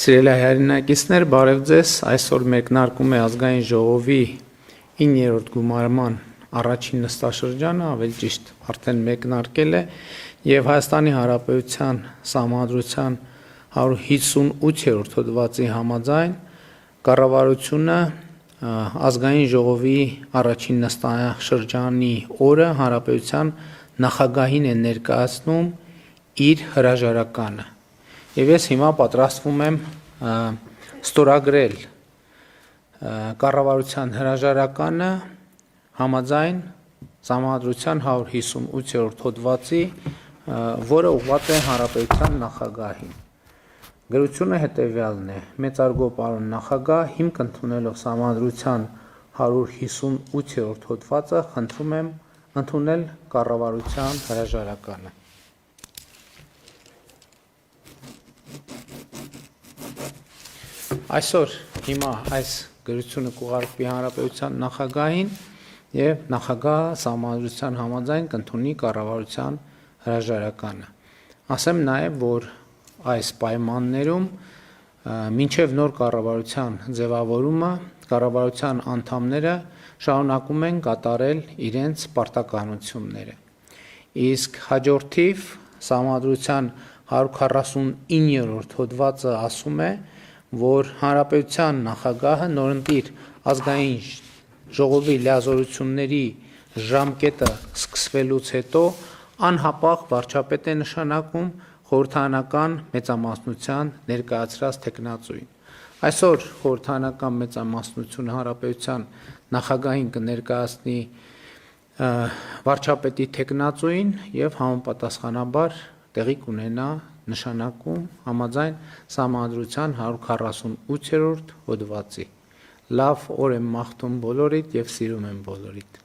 Սիրելի հայրենակիցներ, բարև ձեզ, այսօր մեկնարկում է ազգային ժողովի 9-րդ գումարման առաջին նստաշրջանը, ավելի ճիշտ արդեն մեկնարկել է եւ Հայաստանի Հանրապետության Սահմանադրության 158-րդ հոդվածի համաձայն կառավարությունը ազգային ժողովի առաջին նստաշրջանի օրը Հանրապետության նախագահին է ներկայացնում իր հրաժարականը։ Եվ ես հիմա պատրաստվում եմ ստորագրել կառավարության հրաժարականը համաձայն Սահմանադրության 158-րդ հոդվածի, որը ուղղված է Հանրապետության նախագահին։ Գրությունը հետևյալն է. Մեծարգո պարոն նախագահ, հիմք ընդունելով Սահմանադրության 158-րդ հոդվածը, խնդրում եմ ընդունել կառավարության հրաժարականը։ Այսօր հիմա այս գրությունը կուղարկվի Հանրապետության նախագահին եւ նախագահը Սահմանադրության համաձայն կընդունի կառավարության հրաժարականը։ Ասեմ նաեւ, որ այս պայմաններում մինչև նոր կառավարության ձևավորումը կառավարության անդամները շարունակում են կատարել իրենց պարտականությունները։ Իսկ հաջորդիվ Սահմանադրության 149-րդ հոդվածը ասում է, որ Հանրապետության նախագահը նորընտիր ազգային ժողովի լիազորությունների ժամկետը սկսվելուց հետո անհապաղ վարչապետ է նշանակում խորհրդարանական մեծամասնության ներկայացրած թեկնածուին։ Այսօր խորհրդարանական մեծամասնությունը Հանրապետության նախագահին կներկայացնի վարչապետի թեկնածուին եւ համապատասխանաբար տեղի կունենա նշանակում համաձայն Սահմանադրության 148-րդ հոդվածի։ Լավ օր եմ մաղթում բոլորիդ եւ սիրում եմ բոլորիդ։